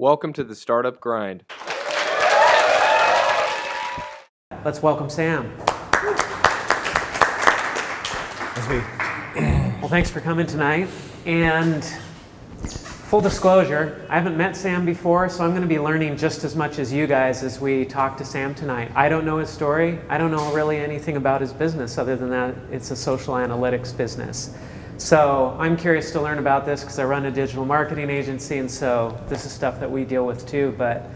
Welcome to the Startup Grind. Let's welcome Sam. Well, thanks for coming tonight. And full disclosure, I haven't met Sam before, so I'm going to be learning just as much as you guys as we talk to Sam tonight. I don't know his story. I don't know really anything about his business other than that it's a social analytics business. So I'm curious to learn about this because I run a digital marketing agency, and so this is stuff that we deal with too. But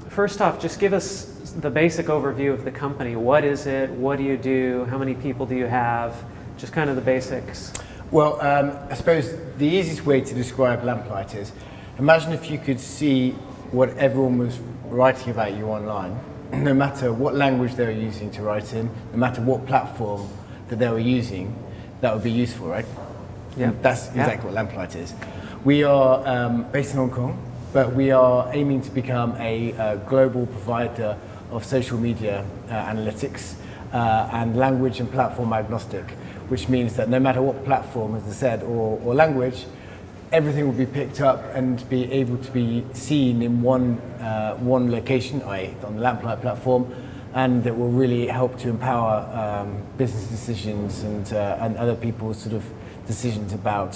first off, just give us the basic overview of the company. What is it? What do you do? How many people do you have? Just kind of the basics. Well, I suppose the easiest way to describe Lamplight is, imagine if you could see what everyone was writing about you online, no matter what language they were using to write in, no matter what platform that they were using, that would be useful, right? Yeah. That's exactly what Lamplight is. We are based in Hong Kong, but we are aiming to become a global provider of social media analytics and language and platform agnostic, which means that no matter what platform, as I said, or language, everything will be picked up and be able to be seen in one location, i.e. on the Lamplight platform, and that will really help to empower business decisions and other people's sort of decisions about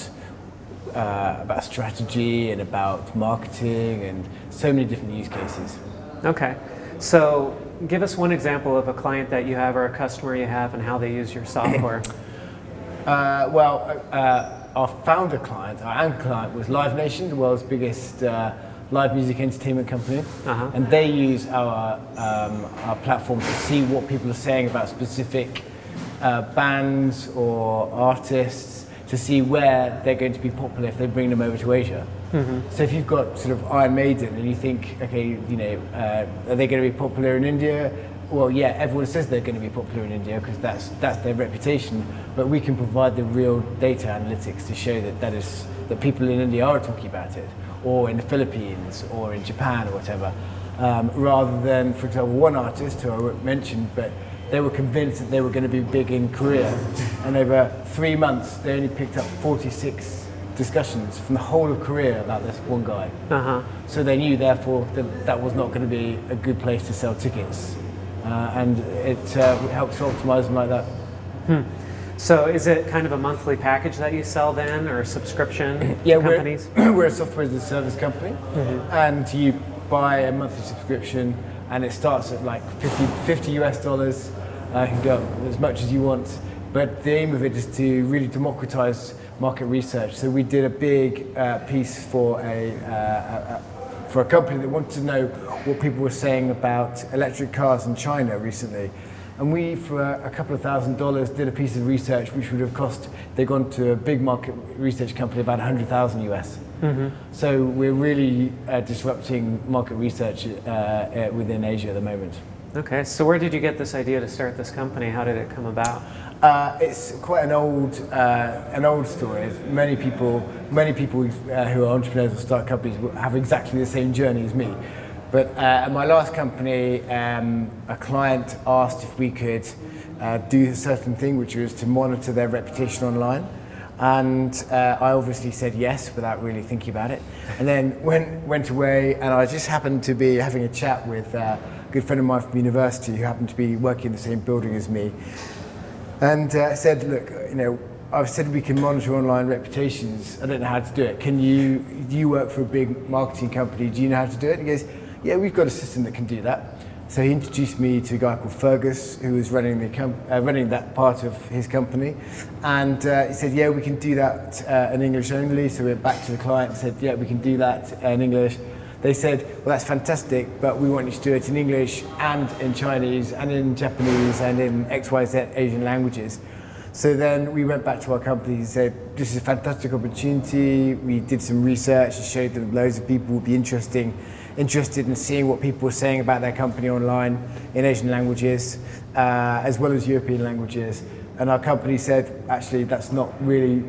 strategy and about marketing and so many different use cases. Okay, so give us one example of a client that you have or a customer you have and how they use your software. Our founder client, our anchor client, was Live Nation, the world's biggest live music entertainment company, and they use our platform to see what people are saying about specific bands or artists, to see where they're going to be popular if they bring them over to Asia. So if you've got sort of Iron Maiden and you think, okay, are they going to be popular in India? Well, yeah, everyone says they're going to be popular in India because that's their reputation, but we can provide the real data analytics to show that people in India are talking about it, or in the Philippines, or in Japan, or whatever, rather than, for example, one artist who I won't mention, but they were convinced that they were going to be big in Korea, and over 3 months they only picked up 46 discussions from the whole of Korea about this one guy. So they knew, therefore, that was not going to be a good place to sell tickets. And it helps to optimize them like that. So is it kind of a monthly package that you sell then, or subscription Yeah, companies? We're a software as a service company, and you buy a monthly subscription, and it starts at like $50 US. You can go as much as you want, but the aim of it is to really democratize market research. So we did a big piece for a company that wanted to know what people were saying about electric cars in China recently. And we, for a couple of $1,000, did a piece of research which would have cost, they'd gone to a big market research company about 100,000 US. So we're really disrupting market research within Asia at the moment. Okay, so where did you get this idea to start this company? How did it come about? It's quite an old story. Many people who are entrepreneurs or start companies will have exactly the same journey as me. But at my last company, a client asked if we could do a certain thing, which was to monitor their reputation online. And I obviously said yes without really thinking about it. And then went away, and I just happened to be having a chat with a good friend of mine from university who happened to be working in the same building as me. And said, look, I've said we can monitor online reputations. I don't know how to do it. Do you work for a big marketing company? Do you know how to do it? And he goes, yeah, we've got a system that can do that. So he introduced me to a guy called Fergus, who was running that part of his company. And he said, yeah, we can do that in English only. So we went back to the client and said, yeah, we can do that in English. They said, well, that's fantastic, but we want you to do it in English and in Chinese and in Japanese and in XYZ Asian languages. So then we went back to our company and said, this is a fantastic opportunity. We did some research and showed that loads of people would be interested in seeing what people were saying about their company online in Asian languages, as well as European languages. And our company said, actually, that's not really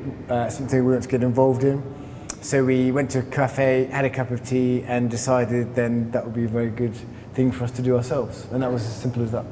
something we want to get involved in. So we went to a cafe, had a cup of tea, and decided then that would be a very good thing for us to do ourselves. And that was as simple as that.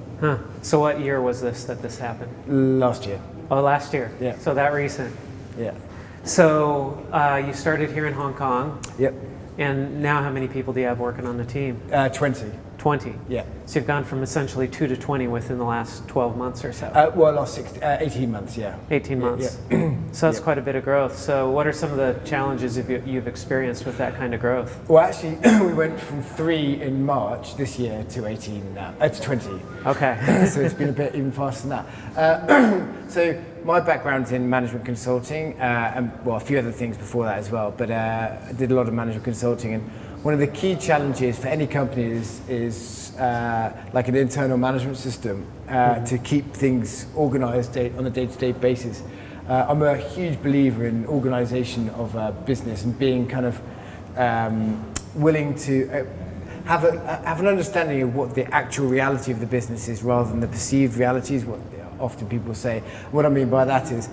So what year was this that this happened? Last year. Oh, last year. Yeah. So that recent. Yeah. So you started here in Hong Kong. Yep. And now how many people do you have working on the team? 20. 20. Yeah. So you've gone from essentially 2 to 20 within the last 12 months or so. Well, last 18 months, yeah. 18 months. Yeah. So that's Yeah. quite a bit of growth. So what are some of the challenges you've experienced with that kind of growth? Well, actually, we went from 3 in March this year to 18 now, to 20. Okay. So it's been a bit even faster than that. So my background's in management consulting, and well, a few other things before that as well, but I did a lot of management consulting, and one of the key challenges for any company is like an internal management system to keep things organized on a day-to-day basis. I'm a huge believer in organization of a business and being kind of willing to have an understanding of what the actual reality of the business is rather than the perceived reality is what often people say. What I mean by that is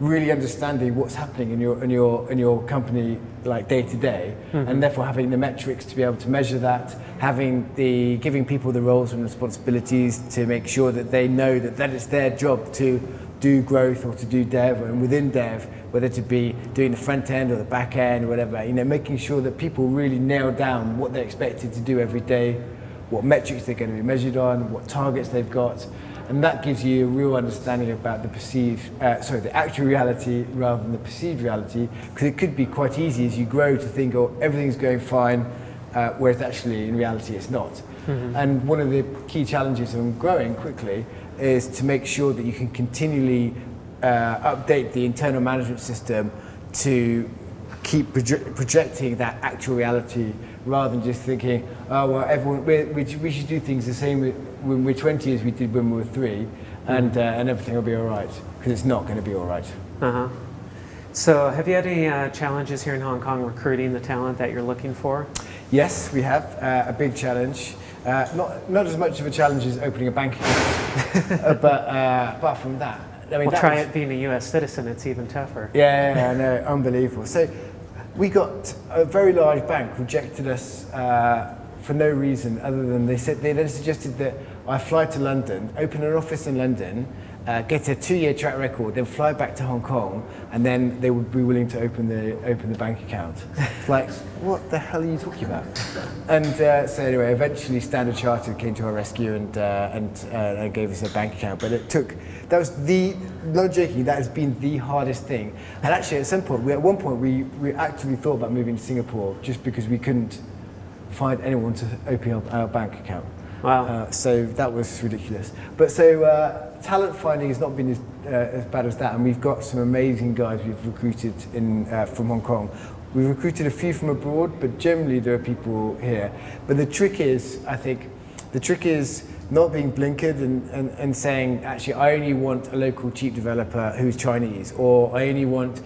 really understanding what's happening in your company like day to day, and therefore having the metrics to be able to measure that, giving people the roles and responsibilities to make sure that they know that it's their job to do growth or to do dev, and within dev, whether to be doing the front end or the back end or whatever, making sure that people really nail down what they're expected to do every day, what metrics they're going to be measured on, what targets they've got. And that gives you a real understanding about the actual reality rather than the perceived reality, because it could be quite easy as you grow to think, oh, everything's going fine, whereas actually in reality it's not. And one of the key challenges of growing quickly is to make sure that you can continually update the internal management system to keep projecting that actual reality rather than just thinking, oh, well, everyone, we should do things the same when we're 20 as we did when we were 3, and everything will be all right, because it's not going to be all right. Uh-huh. So have you had any challenges here in Hong Kong recruiting the talent that you're looking for? Yes, we have a big challenge. Not as much of a challenge as opening a bank account, but apart from that, I mean, Try it being a US citizen, it's even tougher. Yeah, I know, unbelievable. So we got a very large bank rejected us for no reason other than they then suggested that I fly to London, open an office in London, get a 2-year track record, then fly back to Hong Kong, and then they would be willing to open the bank account. It's like, what the hell are you talking about? And so anyway, eventually Standard Chartered came to our rescue and gave us a bank account. But that was not joking, that has been the hardest thing. And actually at one point we actually thought about moving to Singapore just because we couldn't find anyone to open up our bank account. Wow. So that was ridiculous. But so talent finding has not been as bad as that, and we've got some amazing guys we've recruited from Hong Kong. We've recruited a few from abroad, but generally there are people here. But the trick is not being blinkered and saying, actually, I only want a local cheap developer who's Chinese, or I only want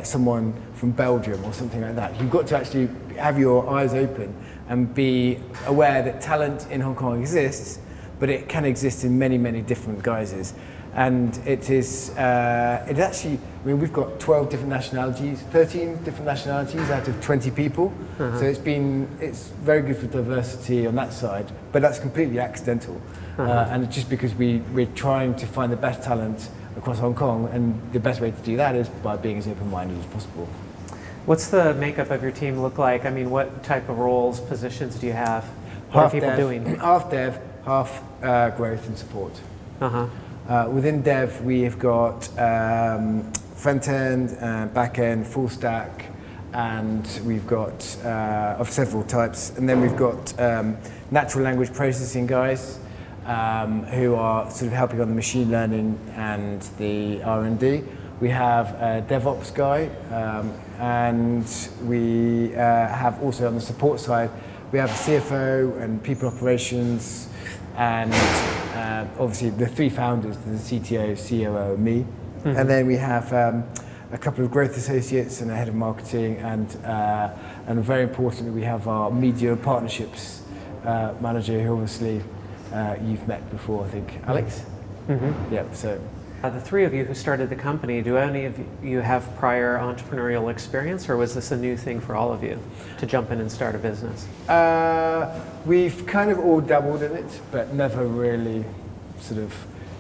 someone from Belgium or something like that. You've got to actually have your eyes open and be aware that talent in Hong Kong exists, but it can exist in many, many different guises. And it actually, I mean, we've got 12 different nationalities, 13 different nationalities out of 20 people. So it's very good for diversity on that side, but that's completely accidental. And it's just because we're trying to find the best talent across Hong Kong, and the best way to do that is by being as open-minded as possible. What's the makeup of your team look like? I mean, what type of roles, positions do you have? What Half are people dev, doing? Half dev, half growth and support. Uh-huh. Within dev, we have got front end, back end, full stack, and we've got of several types. And then we've got natural language processing guys who are sort of helping on the machine learning and the R&D. We have a DevOps guy, and we have also on the support side, we have a CFO and people operations, and obviously the 3 founders, the CTO, COO, and me. And then we have a couple of growth associates and a head of marketing, and very importantly, we have our media partnerships manager, who obviously you've met before, I think, Alex. Yeah. So. The 3 of you who started the company, do any of you have prior entrepreneurial experience, or was this a new thing for all of you to jump in and start a business? We've kind of all dabbled in it, but never really sort of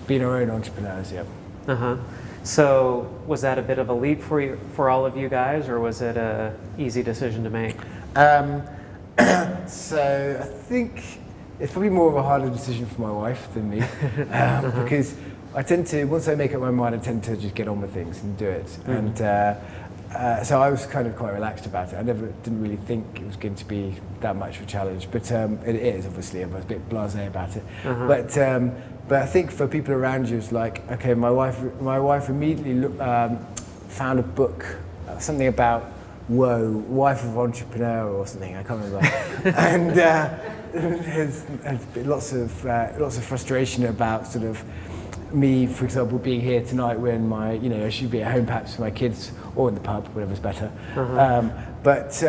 been our own entrepreneurs yet. Uh-huh. So was that a bit of a leap for all of you guys, or was it a easy decision to make? Um, so I think it's probably more of a harder decision for my wife than me, because I tend to, once I make up my mind, I tend to just get on with things and do it. And so I was kind of quite relaxed about it. I didn't really think it was going to be that much of a challenge, but it is, obviously. I was a bit blasé about it. But I think for people around you, it's like, okay, my wife immediately found a book, something about wife of entrepreneur or something, I can't remember. And there's been lots of frustration about sort of me, for example, being here tonight when I should be at home perhaps with my kids or in the pub, whatever's better. But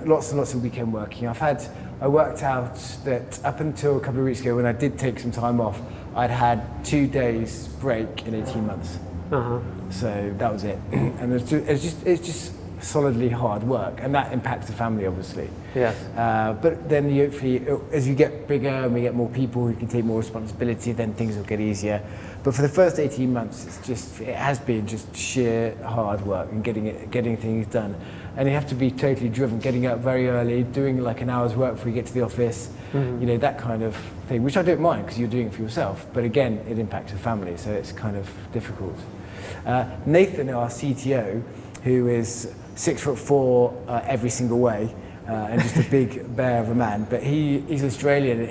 lots and lots of weekend working. I worked out that up until a couple of weeks ago, when I did take some time off, I'd had 2 days break in 18 months. So that was it. And it's just solidly hard work, and that impacts the family, obviously. Yes. But then hopefully, as you get bigger and we get more people who can take more responsibility, then things will get easier. But for the first 18 months, it has been just sheer hard work and getting things done. And you have to be totally driven, getting up very early, doing like an hour's work before you get to the office, that kind of thing, which I don't mind because you're doing it for yourself. But again, it impacts the family, so it's kind of difficult. Nathan, our CTO, who is 6'4" every single way, and just a big bear of a man. But he's Australian.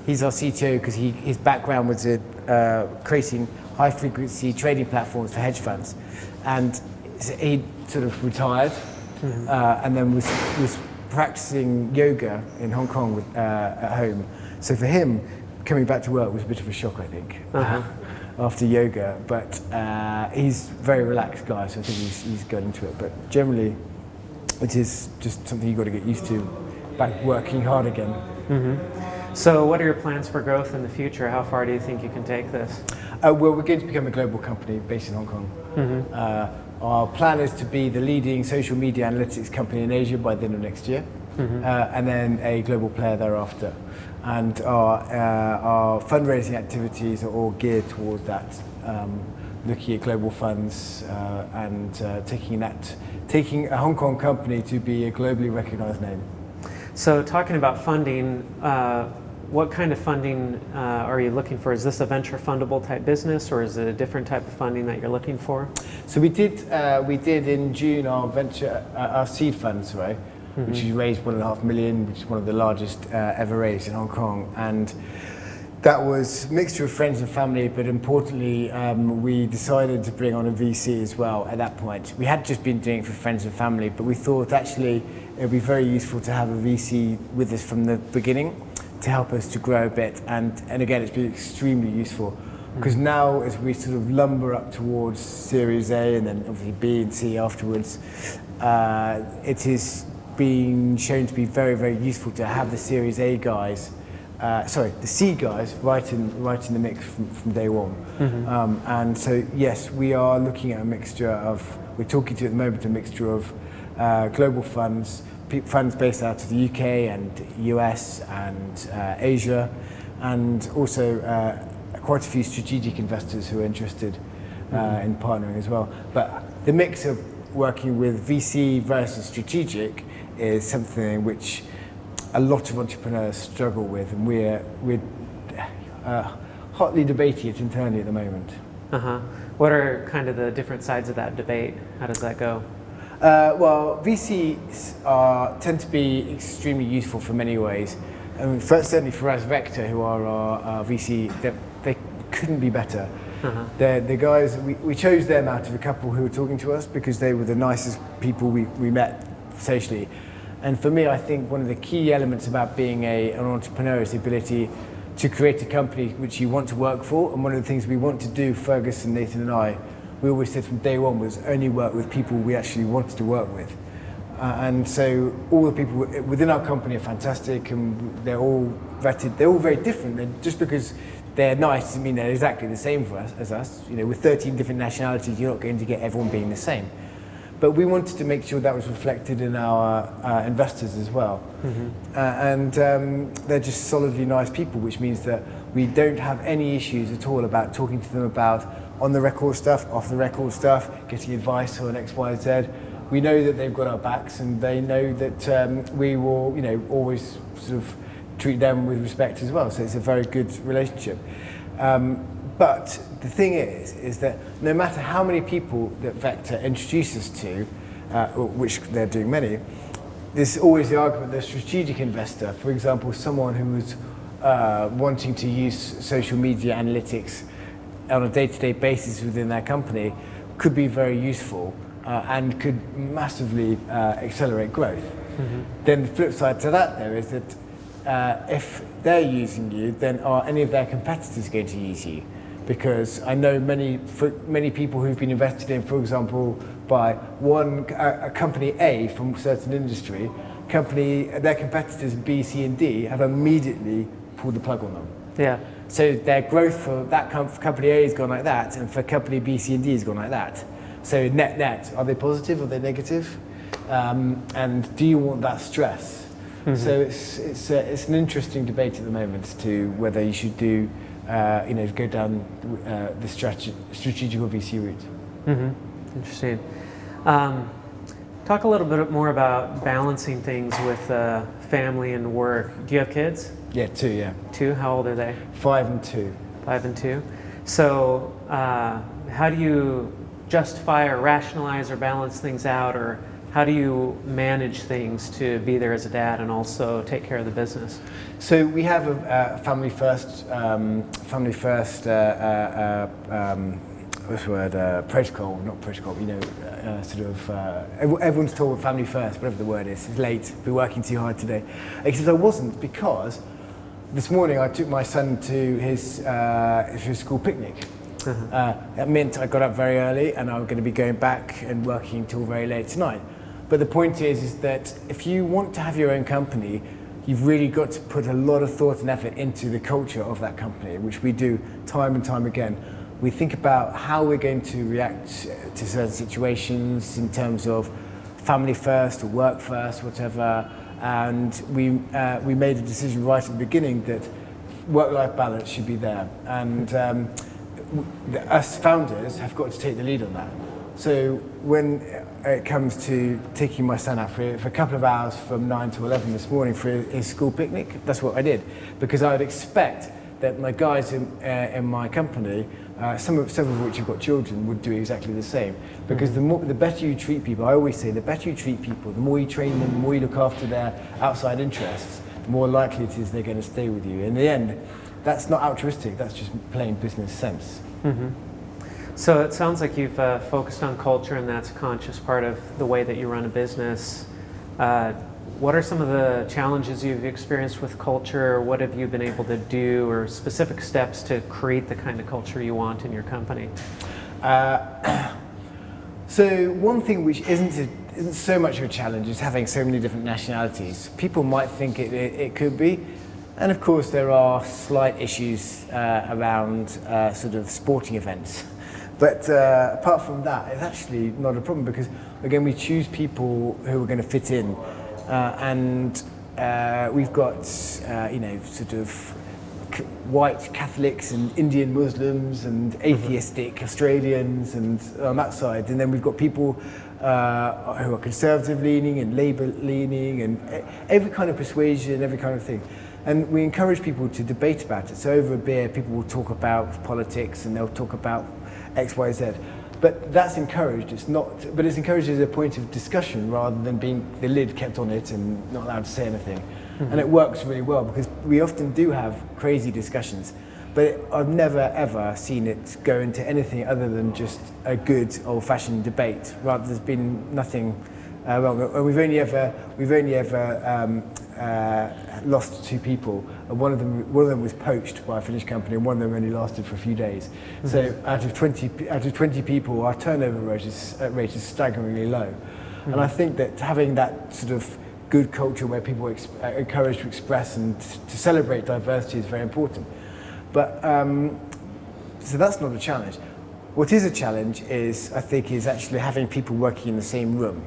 He's our CTO because his background was creating high-frequency trading platforms for hedge funds, and he sort of retired, and then was practicing yoga in Hong Kong at home. So for him, coming back to work was a bit of a shock, I think. After yoga, but he's a very relaxed guy, so I think he's got into it. But generally, it is just something you've got to get used to, back working hard again. So what are your plans for growth in the future? How far do you think you can take this? Well, we're going to become a global company based in Hong Kong. Our plan is to be the leading social media analytics company in Asia by the end of next year, and then a global player thereafter. And our fundraising activities are all geared towards that, looking at global funds and taking a Hong Kong company to be a globally recognized name. So talking about funding, what kind of funding are you looking for? Is this a venture fundable type business, or is it a different type of funding that you're looking for? So we did in June our seed funds, right? Which we raised $1.5 million, which is one of the largest ever raised in Hong Kong. And that was a mixture of friends and family, but importantly, we decided to bring on a VC as well at that point. We had just been doing it for friends and family, but we thought actually it would be very useful to have a VC with us from the beginning to help us to grow a bit. And again, it's been extremely useful. Because now, as we sort of lumber up towards Series A and then obviously B and C afterwards, it is being shown to be very, very useful to have the Series A guys, the C guys, right in the mix from day one. And so, yes, we are looking at we're talking to at the moment a mixture of global funds based out of the UK and US and Asia, and also quite a few strategic investors who are interested in partnering as well. But the mix of working with VC versus strategic is something which a lot of entrepreneurs struggle with, and we're hotly debating it internally at the moment. What are kind of the different sides of that debate? How does that go? Well, VCs tend to be extremely useful for many ways. I mean, certainly for us, Vector, who are our VC, they couldn't be better. The guys, we chose them out of a couple who were talking to us because they were the nicest people we met socially. And for me, I think one of the key elements about being an entrepreneur is the ability to create a company which you want to work for. And one of the things we want to do, Fergus and Nathan and I, we always said from day one, was only work with people we actually wanted to work with. And so all the people within our company are fantastic, and they're all vetted. They're all very different. Just because they're nice doesn't mean they're exactly the same as us. With 13 different nationalities, you're not going to get everyone being the same. But we wanted to make sure that was reflected in our investors as well. And they're just solidly nice people, which means that we don't have any issues at all about talking to them about on the record stuff, off the record stuff, getting advice on X, Y, Z. we know that they've got our backs, and they know that we will, always sort of treat them with respect as well. So it's a very good relationship. But the thing is that no matter how many people that Vector introduces to, which they're doing many, there's always the argument that a strategic investor, for example, someone who was wanting to use social media analytics on a day-to-day basis within their company, could be very useful and could massively accelerate growth. Mm-hmm. Then the flip side to that, though, is that if they're using you, then are any of their competitors going to use you? Because I know many people who've been invested in, for example, by a company A from a certain industry, their competitors B, C, and D have immediately pulled the plug on them. Yeah. So their growth for that company A has gone like that, and for company B, C, and D has gone like that. So net, are they positive? Are they negative? And do you want that stress? Mm-hmm. So it's an interesting debate at the moment as to whether you should do. Go down the strategical VC route. Mm-hmm. Interesting. Talk a little bit more about balancing things with family and work. Do you have kids? Yeah, 2, yeah. 2? How old are they? 5 and 2. 5 and 2. So how do you justify or rationalize or balance things out, or how do you manage things to be there as a dad and also take care of the business? So we have a family first protocol, not protocol, everyone's told family first, whatever the word is. It's late, we're working too hard today. Except I wasn't, because this morning I took my son to his school picnic. That meant I got up very early, and I'm going to be going back and working till very late tonight. But the point is that if you want to have your own company, you've really got to put a lot of thought and effort into the culture of that company, which we do time and time again. We think about how we're going to react to certain situations in terms of family first or work first, whatever. And we made a decision right at the beginning that work-life balance should be there. And us founders have got to take the lead on that. So when it comes to taking my son out for a couple of hours from 9 to 11 this morning for his school picnic, that's what I did. Because I would expect that my guys in my company, several of which have got children, would do exactly the same. Because the better you treat people, I always say, the better you treat people, the more you train them, the more you look after their outside interests, the more likely it is they're going to stay with you. In the end, that's not altruistic, that's just plain business sense. Mm-hmm. So it sounds like you've focused on culture, and that's a conscious part of the way that you run a business. What are some of the challenges you've experienced with culture? What have you been able to do, or specific steps to create the kind of culture you want in your company? So one thing which isn't so much of a challenge is having so many different nationalities. People might think it could be. And of course there are slight issues around sort of sporting events. But apart from that, it's actually not a problem, because again, we choose people who are going to fit in. And we've got, sort of white Catholics and Indian Muslims and atheistic Australians, and on that side. And then we've got people who are conservative leaning and Labour leaning, and every kind of persuasion, every kind of thing. And we encourage people to debate about it. So over a beer, people will talk about politics, and they'll talk about X, Y, Z. But that's encouraged. But it's encouraged as a point of discussion rather than being the lid kept on it and not allowed to say anything. Mm-hmm. And it works really well, because we often do have crazy discussions, but I've never ever seen it go into anything other than just a good old-fashioned debate. Rather, there's been nothing wrong. And we've only ever lost 2 people. One of them was poached by a Finnish company, and one of them only lasted for a few days. Mm-hmm. So out of 20 people, our turnover rate is staggeringly low. Mm-hmm. And I think that having that sort of good culture where people are encouraged to express and to celebrate diversity is very important. But so that's not a challenge. What is a challenge is actually having people working in the same room.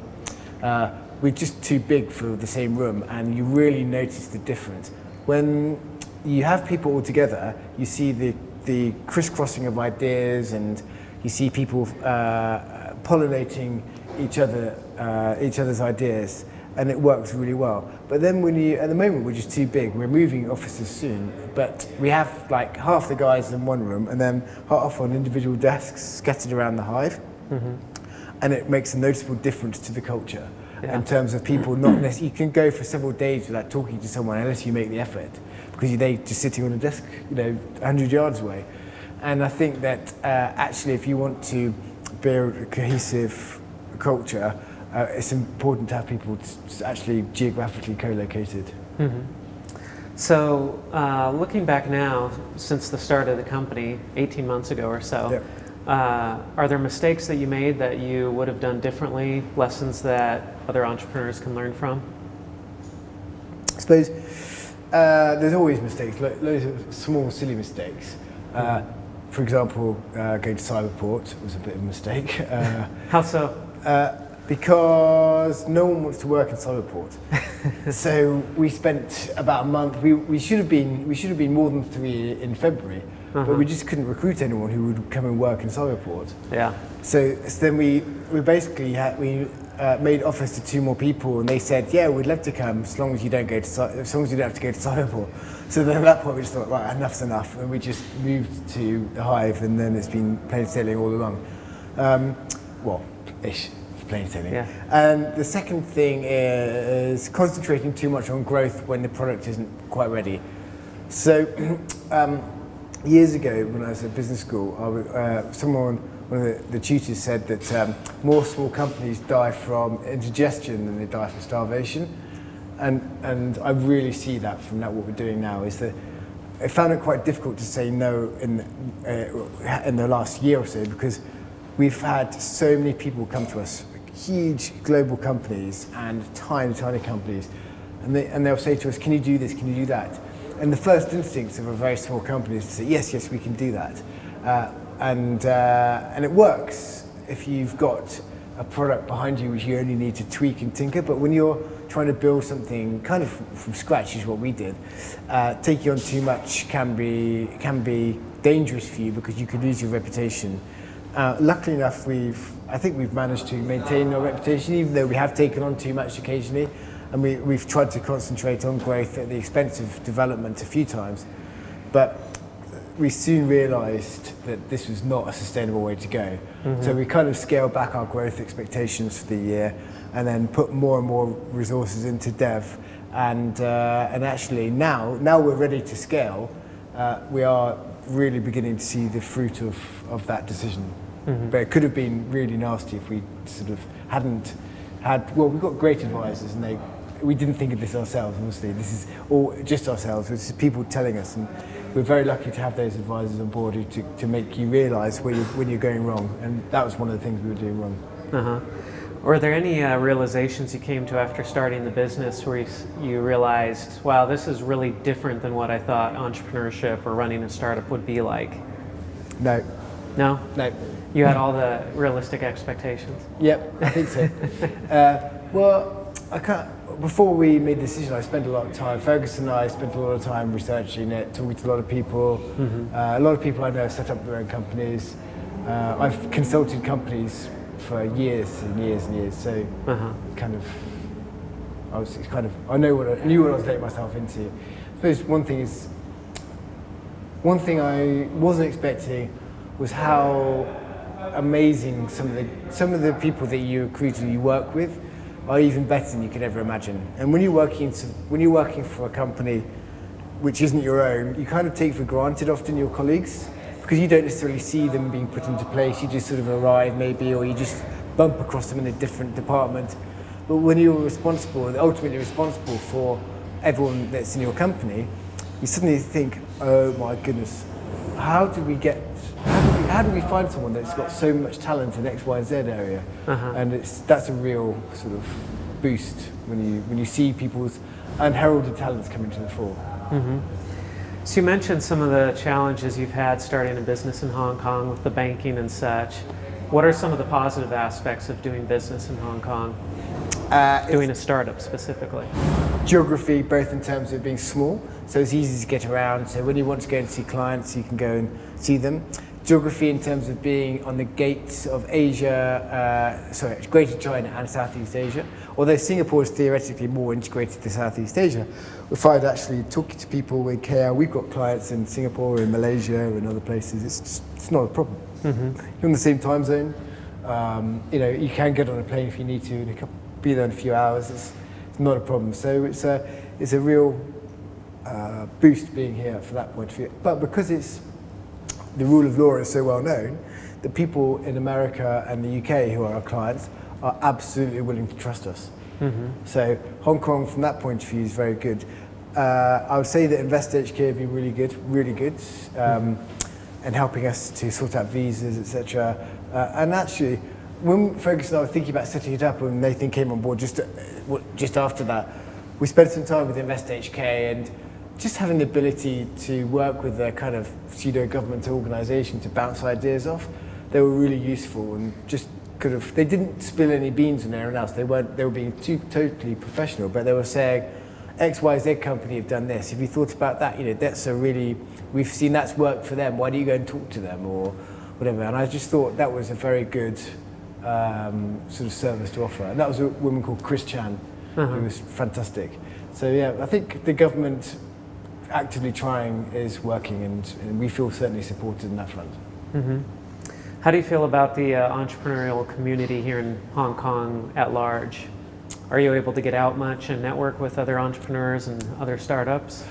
We're just too big for the same room, and you really notice the difference. When you have people all together, you see the crisscrossing of ideas, and you see people pollinating each other's ideas, and it works really well. But then at the moment we're just too big. We're moving offices soon, but we have like half the guys in one room and then half on individual desks scattered around the hive. And it makes a noticeable difference to the culture in terms of people not necessarily. You can go for several days without talking to someone unless you make the effort, because they just sitting on a desk, 100 yards away. And I think that actually, if you want to build a cohesive culture, it's important to have people actually geographically co-located. So, looking back now, since the start of the company, 18 months ago or so, are there mistakes that you made that you would have done differently, lessons that other entrepreneurs can learn from? I suppose there's always mistakes, loads of small, silly mistakes. For example, going to Cyberport was a bit of a mistake. How so? Because no one wants to work in Cyberport. So we spent about a month. We should have been more than 3 in February, but we just couldn't recruit anyone who would come and work in Cyberport. Yeah. So then we basically made offers to 2 more people, and they said, "Yeah, we'd love to come as long as you don't as long as you don't have to go to Cyberport." So then at that point we just thought, right, enough's enough, and we just moved to the Hive, and then it's been plain sailing all along. Ish. Plain sailing. Yeah. And the second thing is concentrating too much on growth when the product isn't quite ready. So years ago, when I was at business school, one of the tutors said that more small companies die from indigestion than they die from starvation, and I really see that from what we're doing now. Is that I found it quite difficult to say no in the last year or so, because we've had so many people come to us, huge global companies and tiny companies, and they'll say to us, "Can you do this? Can you do that?" And the first instinct of a very small company is to say, yes, we can do that. And it works if you've got a product behind you which you only need to tweak and tinker. But when you're trying to build something kind of from scratch, is what we did, taking on too much can be dangerous for you, because you could lose your reputation. Luckily enough, I think we've managed to maintain our reputation, even though we have taken on too much occasionally, and we've tried to concentrate on growth at the expense of development a few times. But we soon realised that this was not a sustainable way to go. So we kind of scaled back our growth expectations for the year, and then put more and more resources into dev. And actually now we're ready to scale. We are really beginning to see the fruit of that decision. But it could have been really nasty if we sort of hadn't had. Well, we've got great advisors, and we didn't think of this ourselves. Obviously, this is all just ourselves. This is people telling us, and we're very lucky to have those advisors on board to make you realise when you're going wrong. And that was one of the things we were doing wrong. Were there any realizations you came to after starting the business where you realized, wow, this is really different than what I thought entrepreneurship or running a startup would be like? No. No? No. You had all the realistic expectations? Yep, I think so. Well, before we made the decision, I spent a lot of time, Fergus and I spent a lot of time researching it, talking to a lot of people. A lot of people I know have set up their own companies. I've consulted companies for years and years and years, so I knew what I was letting myself into. I suppose one thing I wasn't expecting was how amazing some of the people that you recruit and you work with are even better than you could ever imagine. And when you're working for a company which isn't your own, you kind of take for granted often your colleagues, because you don't necessarily see them being put into place. You just sort of arrive maybe, or you just bump across them in a different department. But when you're ultimately responsible for everyone that's in your company, you suddenly think, oh my goodness, how do we find someone that's got so much talent in X, Y, and Z area? And that's a real sort of boost when you see people's unheralded talents coming to the fore. So you mentioned some of the challenges you've had starting a business in Hong Kong with the banking and such. What are some of the positive aspects of doing business in Hong Kong? Doing a startup specifically? Geography, both in terms of being small, so it's easy to get around. So when you want to go and see clients, you can go and see them. geography in terms of being on the gates of Asia, Greater China and Southeast Asia. Although Singapore is theoretically more integrated to Southeast Asia, we find actually talking to people in KL, we've got clients in Singapore, in Malaysia, and other places. It's not a problem. You're in the same time zone. You can get on a plane if you need to, and be there in a few hours. It's not a problem. So it's a real boost being here for that point of view. But because the rule of law is so well known, the people in America and the UK who are our clients are absolutely willing to trust us. So Hong Kong, from that point of view, is very good. I would say that Invest HK have been really good, and helping us to sort out visas, etc. And actually, when Fergus and I were thinking about setting it up, when Nathan came on board just after that, we spent some time with Invest HK and just having the ability to work with a kind of pseudo-government organisation to bounce ideas off. They were really useful and just they didn't spill any beans on anyone else. They were being totally professional, but they were saying, XYZ company have done this. Have you thought about that? We've seen that's worked for them. Why don't you go and talk to them or whatever? And I just thought that was a very good sort of service to offer. And that was a woman called Chris Chan, who was fantastic. So yeah, I think the government actively trying is working, and we feel certainly supported in that front. How do you feel about the entrepreneurial community here in Hong Kong at large? Are you able to get out much and network with other entrepreneurs and other startups?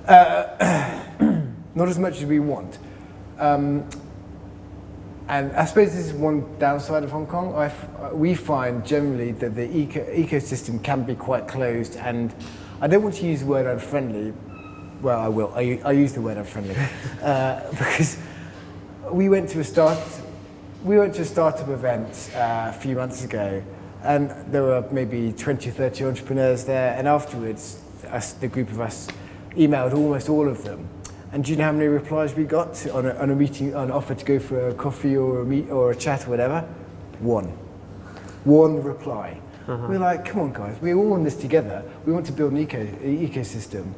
Not as much as we want. And I suppose this is one downside of Hong Kong. We find generally that the ecosystem can be quite closed, and I don't want to use the word unfriendly. Well, I will. I use the word unfriendly because we went to a startup event a few months ago, and there were maybe 20 or 30 entrepreneurs there, and afterwards the group of us emailed almost all of them. And do you know how many replies we got on a meeting, on an offer to go for a coffee or a chat or whatever? One reply. We're like, come on guys, we're all in this together. We want to build an ecosystem.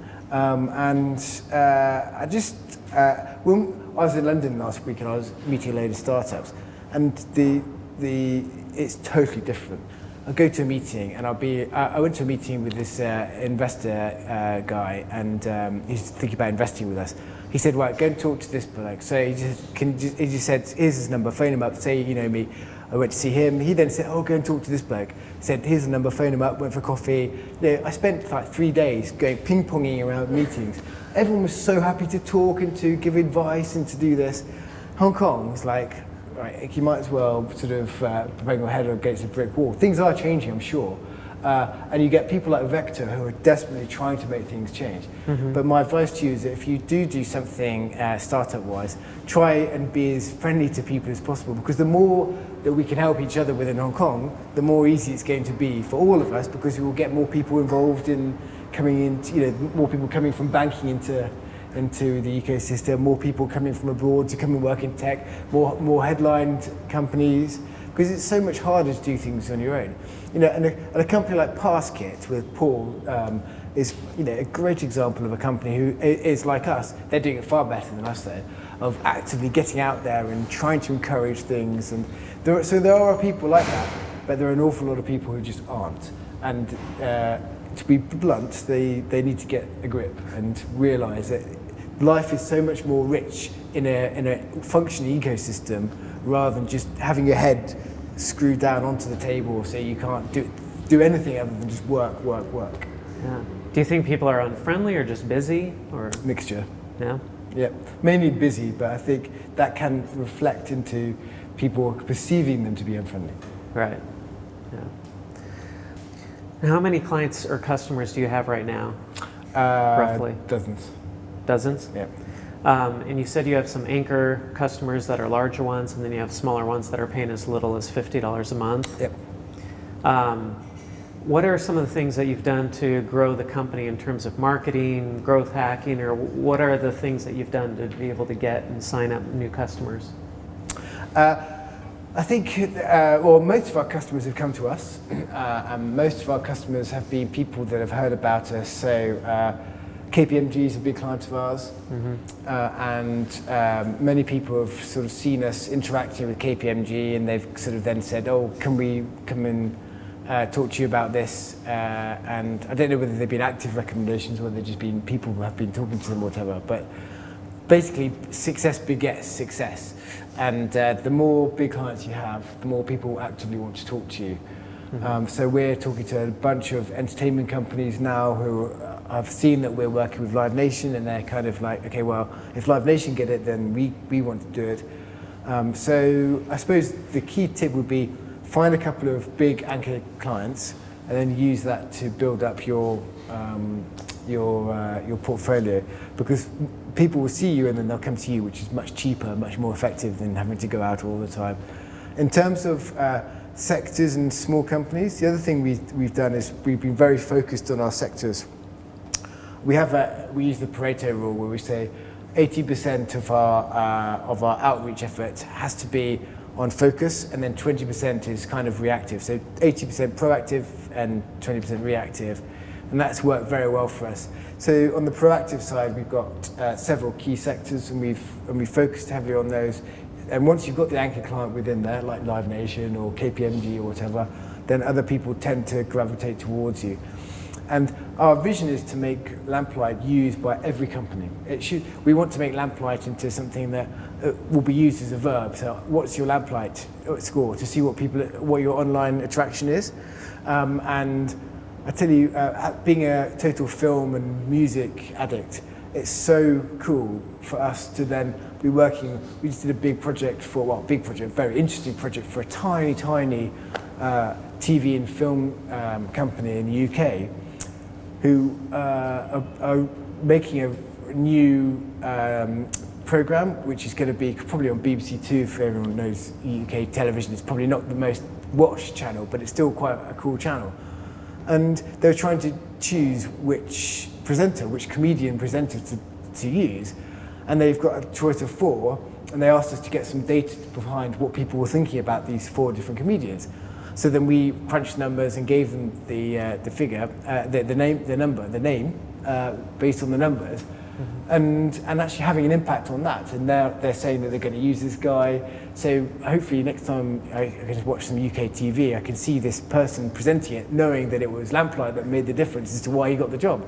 When I was in London last week and I was meeting a load of startups, and it's totally different. I'll go to a meeting and I went to a meeting with this investor guy, and he's thinking about investing with us. He said, right, go and talk to this bloke. So he just said, here's his number, phone him up, say you know me. I went to see him. He then said, oh, go and talk to this bloke. Said, here's the number, phone him up, went for coffee. I spent like 3 days going ping-ponging around meetings. Everyone was so happy to talk and to give advice and to do this. Hong Kong was like, right, you might as well sort of bang your head against a brick wall. Things are changing, I'm sure. And you get people like Vector who are desperately trying to make things change. But my advice to you is that if you do something startup-wise, try and be as friendly to people as possible, because the more that we can help each other within Hong Kong, the more easy it's going to be for all of us, because we will get more people involved in coming in, more people coming from banking into the ecosystem, more people coming from abroad to come and work in tech, more headlined companies, because it's so much harder to do things on your own. And a company like PassKit with Paul is a great example of a company who is like us. They're doing it far better than us though, of actively getting out there and trying to encourage things. And there are people like that, but there are an awful lot of people who just aren't. And to be blunt, they need to get a grip and realise that life is so much more rich in a functioning ecosystem, rather than just having your head screwed down onto the table so you can't do anything other than just work. Yeah. Do you think people are unfriendly or just busy, or Mixture? Yeah. Yeah, mainly busy, but I think that can reflect into people perceiving them to be unfriendly. Right. Yeah. And how many clients or customers do you have right now? Roughly? Dozens. Dozens? Yeah. And you said you have some anchor customers that are larger ones, and then you have smaller ones that are paying as little as $50 a month. Yep. What are some of the things that you've done to grow the company in terms of marketing, growth hacking, or what are the things that you've done to be able to get and sign up new customers? I think, most of our customers have come to us, and most of our customers have been people that have heard about us. So, KPMG is a big client of ours, and many people have sort of seen us interacting with KPMG, and they've sort of then said, "Oh, can we come and talk to you about this?" And I don't know whether they've been active recommendations, or whether they've just been people who have been talking to them or whatever. But basically, success begets success, and the more big clients you have, the more people actively want to talk to you. So we're talking to a bunch of entertainment companies now who have seen that we're working with Live Nation, and they're kind of like, okay, well, if Live Nation get it, then we want to do it. So I suppose the key tip would be find a couple of big anchor clients, and then use that to build up your portfolio, because people will see you and then they'll come to you, which is much cheaper, much more effective than having to go out all the time. In terms of sectors and small companies, the other thing we've done is we've been very focused on our sectors. We use the Pareto Rule, where we say 80% of our outreach effort has to be on focus, and then 20% is kind of reactive. So 80% proactive and 20% reactive, and that's worked very well for us. So on the proactive side, we've got several key sectors, and we've focused heavily on those. And once you've got the anchor client within there, like Live Nation or KPMG or whatever, then other people tend to gravitate towards you. And our vision is to make Lamplight used by every company. We want to make Lamplight into something that will be used as a verb. So what's your Lamplight score? To see what your online attraction is. And I tell you, being a total film and music addict, it's so cool for us to then be working. We just did a big project very interesting project for a tiny TV and film company in the UK, who are making a new program, which is going to be probably on BBC Two. For everyone who knows UK television, it's probably not the most watched channel, but it's still quite a cool channel. And they're trying to choose which comedian presenter to use, and they've got a choice of 4, and they asked us to get some data behind what people were thinking about these 4 different comedians. So then we crunched numbers and gave them the figure, the name based on the numbers, and actually having an impact on that. And they're saying that they're going to use this guy. So hopefully next time I can watch some UK TV, I can see this person presenting it, knowing that it was Lamplight that made the difference as to why he got the job.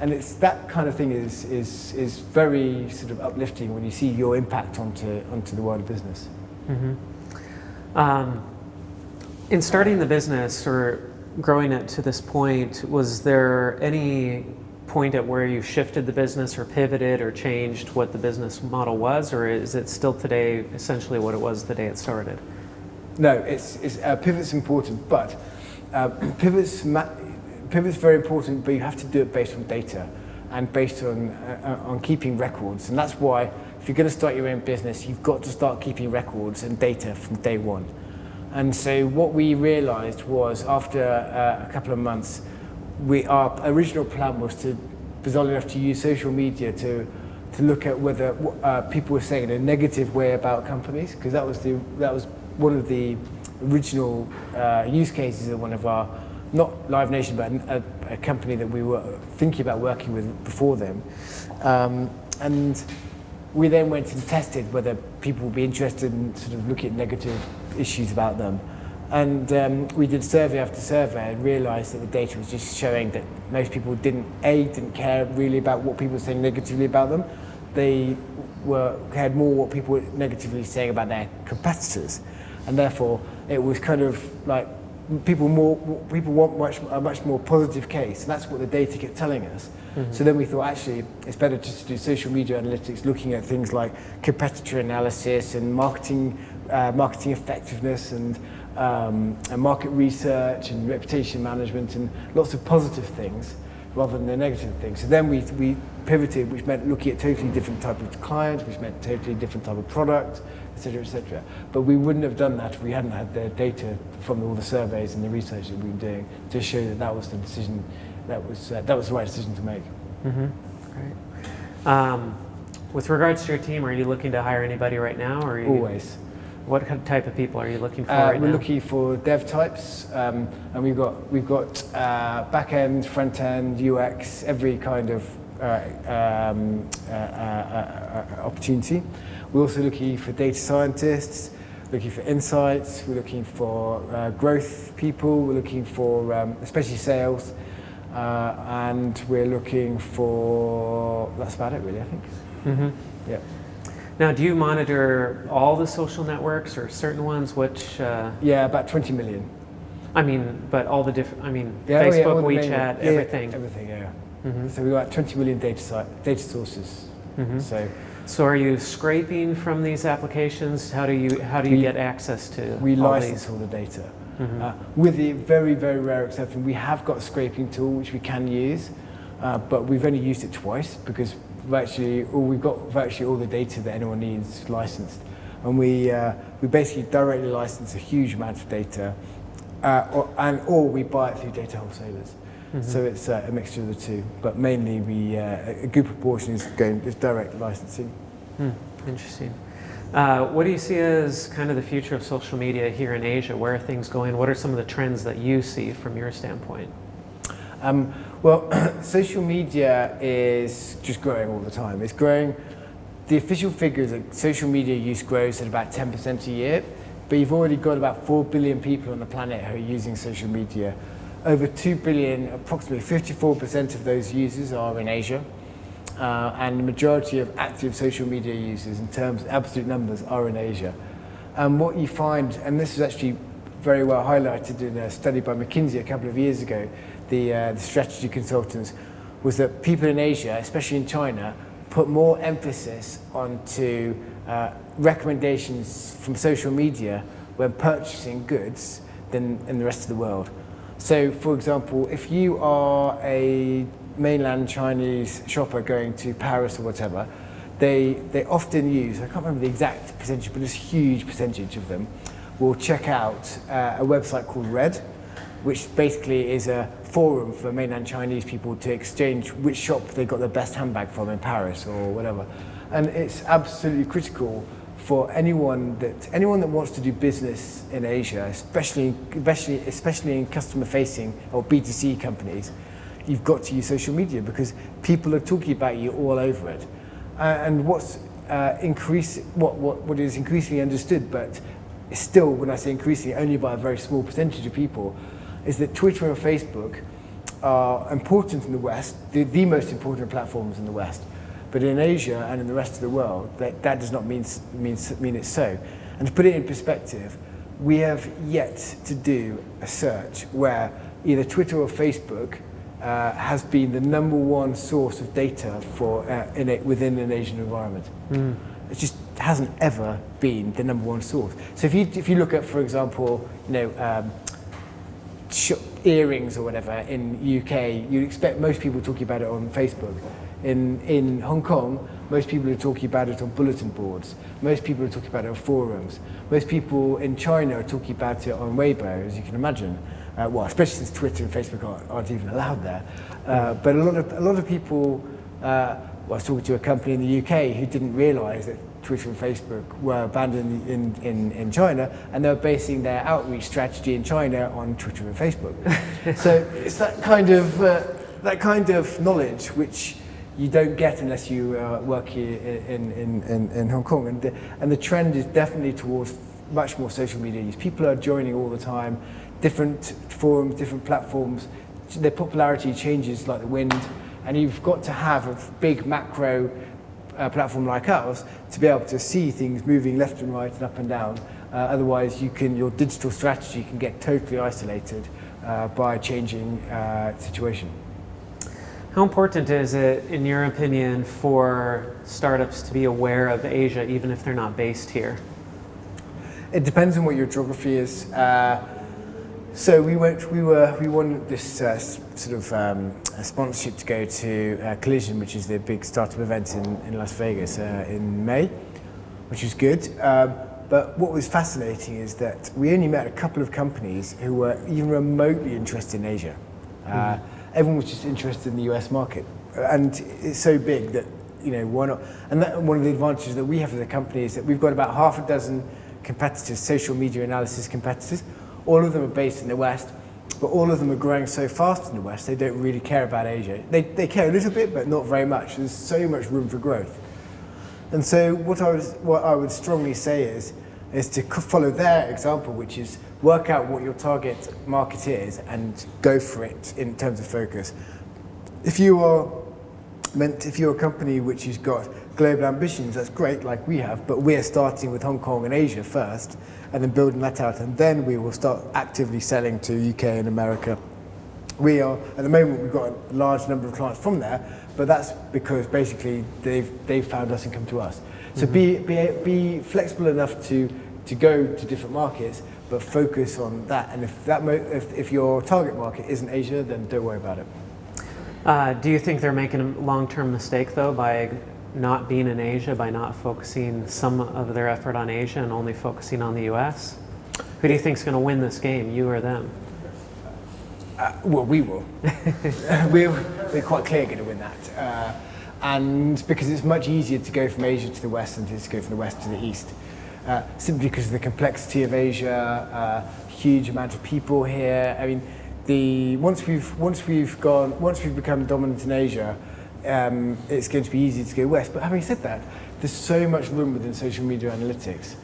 And it's that kind of thing is very sort of uplifting when you see your impact onto the world of business. In starting the business or growing it to this point, was there any point at where you shifted the business or pivoted or changed what the business model was, or is it still today essentially what it was the day it started? No, pivot's important, but pivot's very important, but you have to do it based on data and based on keeping records. And that's why if you're going to start your own business, you've got to start keeping records and data from day one. And so what we realized was, after a couple of months, our original plan was bizarrely enough, to use social media to look at whether people were saying in a negative way about companies, because that was one of the original use cases of one of our, not Live Nation, but a company that we were thinking about working with before them. And we then went and tested whether people would be interested in sort of looking at negative issues about them. And we did survey after survey and realised that the data was just showing that most people didn't care really about what people were saying negatively about them. They cared more what people were negatively saying about their competitors. And therefore, it was kind of like people want a much more positive case, and that's what the data kept telling us. So then we thought, actually, it's better just to do social media analytics, looking at things like competitor analysis and marketing effectiveness and market research and reputation management and lots of positive things rather than the negative things. So then we pivoted, which meant looking at totally different type of clients, which meant totally different type of product, etc., etc. But we wouldn't have done that if we hadn't had the data from all the surveys and the research that we've been doing to show that was the decision, that was the right decision to make. Great. With regards to your team, are you looking to hire anybody right now? Or Always. What type of people are you looking for right now? We're looking for dev types, and we've got back end, front end, UX, every kind of opportunity. We're also looking for data scientists, looking for insights, we're looking for growth people, we're looking for especially sales, and we're looking for, that's about it really, I think. Mm-hmm. Yeah. Now, do you monitor all the social networks or certain ones? Which? Yeah, about 20 million. I mean, but all the different. I mean, Yeah, Facebook, all the WeChat, main, everything. Yeah, everything, yeah. Mm-hmm. So we've got 20 million data sources. Mm-hmm. So are you scraping from these applications? How do you get access to? we all license these? all the data. Mm-hmm. With the very, very rare exception, we have got a scraping tool which we can use, but we've only used it twice because we've got virtually all the data that anyone needs licensed, and we basically directly license a huge amount of data, or we buy it through data wholesalers. Mm-hmm. So it's a mixture of the two, but mainly a good proportion is direct licensing. Interesting. What do you see as kind of the future of social media here in Asia? Where are things going? What are some of the trends that you see from your standpoint? Well, social media is just growing all the time. It's growing. The official figures that social media use grows at about 10% a year, but you've already got about 4 billion people on the planet who are using social media. Over 2 billion, approximately 54% of those users are in Asia, and the majority of active social media users in terms of absolute numbers are in Asia. And what you find, and this is actually very well highlighted in a study by McKinsey a couple of years ago, the strategy consultants, was that people in Asia, especially in China, put more emphasis onto recommendations from social media when purchasing goods than in the rest of the world. So, for example, if you are a mainland Chinese shopper going to Paris or whatever, they often use, I can't remember the exact percentage, but it's a huge percentage of them, will check out a website called Red, which basically is a forum for mainland Chinese people to exchange which shop they got their best handbag from in Paris or whatever. And it's absolutely critical for anyone that wants to do business in Asia, especially in customer-facing or B2C companies. You've got to use social media because people are talking about you all over it. And what is increasingly understood, but still, when I say increasingly, only by a very small percentage of people, is that Twitter and Facebook are important in the West, the most important platforms in the West. But in Asia and in the rest of the world, that does not mean it's so. And to put it in perspective, we have yet to do a search where either Twitter or Facebook has been the number one source of data for within an Asian environment. It just hasn't ever been the number one source. So if you look at, for example, earrings or whatever in UK, you'd expect most people talking about it on Facebook. In Hong Kong, most people are talking about it on bulletin boards. Most people are talking about it on forums. Most people in China are talking about it on Weibo, as you can imagine. Well, especially since Twitter and Facebook aren't even allowed there. But a lot of people. I was talking to a company in the UK who didn't realise that Twitter and Facebook were banned in China, and they were basing their outreach strategy in China on Twitter and Facebook. So it's that kind of knowledge which you don't get unless you work here in Hong Kong, and the trend is definitely towards much more social media use. People are joining all the time, different forums, different platforms. Their popularity changes like the wind, and you've got to have a big macro platform like ours to be able to see things moving left and right and up and down. Otherwise, your digital strategy can get totally isolated by a changing situation. How important is it, in your opinion, for startups to be aware of Asia, even if they're not based here? It depends on what your geography is. So we won this sort of sponsorship to go to Collision, which is the big startup event in Las Vegas in May, which was good. But what was fascinating is that we only met a couple of companies who were even remotely interested in Asia. Everyone was just interested in the US market, and it's so big that why not? And one of the advantages that we have as a company is that we've got about half a dozen competitors, social media analysis competitors. All of them are based in the West, but all of them are growing so fast in the West, they don't really care about Asia. They care a little bit, but not very much. There's so much room for growth. And so what I would strongly say is to follow their example, which is work out what your target market is and go for it in terms of focus. If you're a company which has got global ambitions, that's great, like we have, but we're starting with Hong Kong and Asia first, and then building that out, and then we will start actively selling to UK and America. We are, at the moment, we've got a large number of clients from there, but that's because basically they've found us and come to us. So be flexible enough to go to different markets, but focus on that. And if your target market isn't Asia, then don't worry about it. Do you think they're making a long-term mistake, though, by not being in Asia, by not focusing some of their effort on Asia and only focusing on the US? Who do you think is going to win this game, you or them? Well, we will. We're quite clear going to win that. And because it's much easier to go from Asia to the West than it is to go from the West to the East. Simply because of the complexity of Asia, huge amount of people here. I mean, once we've become dominant in Asia, it's going to be easy to go west. But having said that, there's so much room within social media analytics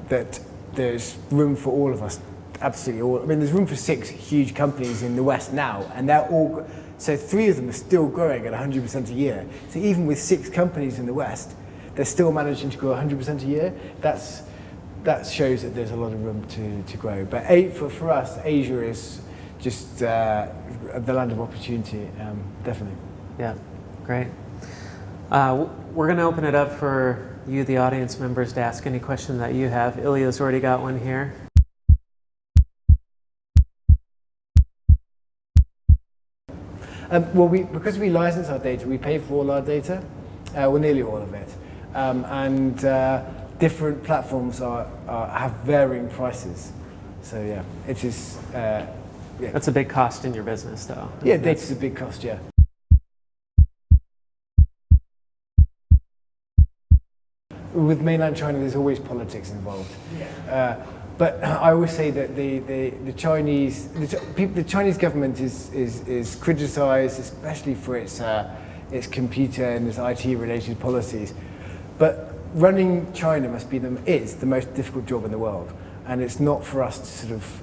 that there's room for all of us. Absolutely all. I mean, there's room for 6 huge companies in the West now, and they're all. So 3 of them are still growing at 100% a year. So even with 6 companies in the West, they're still managing to grow 100% a year. That shows that there's a lot of room to grow. But for us, Asia is just the land of opportunity, definitely. Yeah, great. We're going to open it up for you, the audience members, to ask any question that you have. Ilya's already got one here. Well, because we license our data, we pay for all our data, well, nearly all of it. And different platforms have varying prices. So yeah, it is. Yeah. That's a big cost in your business, though. Yeah, data's a big cost. Yeah. With mainland China, there's always politics involved. But I always say that the Chinese government is criticised, especially for its computer and its IT-related policies. But running China is the most difficult job in the world, and it's not for us to sort of,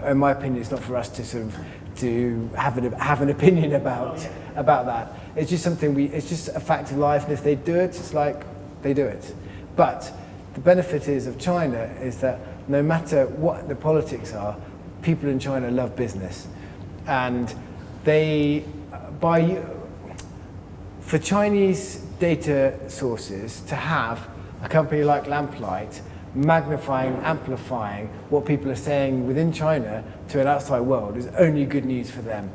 in my opinion, it's not for us to sort of to have an opinion about that. It's just something it's just a fact of life, and if they do it, it's like they do it. But the benefit of China is that no matter what the politics are, people in China love business, and for Chinese data sources to have a company like Lamplight magnifying, amplifying what people are saying within China to an outside world is only good news for them.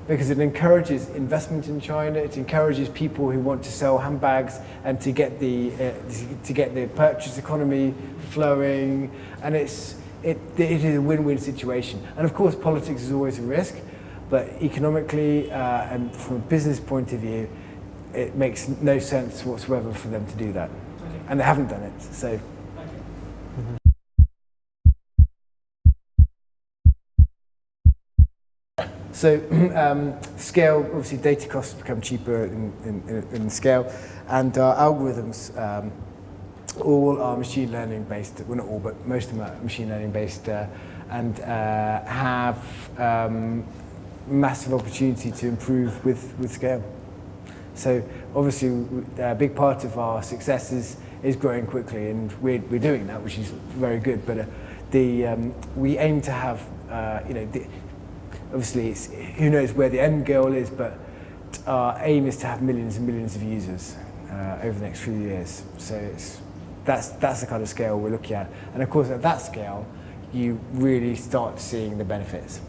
Because it encourages investment in China, it encourages people who want to sell handbags and to get the purchase economy flowing, and it is a win-win situation. And of course, politics is always a risk, but economically and from a business point of view, it makes no sense whatsoever for them to do that, and they haven't done it. So. So scale, obviously data costs become cheaper in scale, and our algorithms all are machine learning based, well not all, but most of them are machine learning based, and have massive opportunity to improve with scale. So obviously a big part of our success is growing quickly, and we're doing that, which is very good, but we aim to have, obviously, who knows where the end goal is, but our aim is to have millions and millions of users over the next few years. So that's the kind of scale we're looking at. And of course, at that scale, you really start seeing the benefits.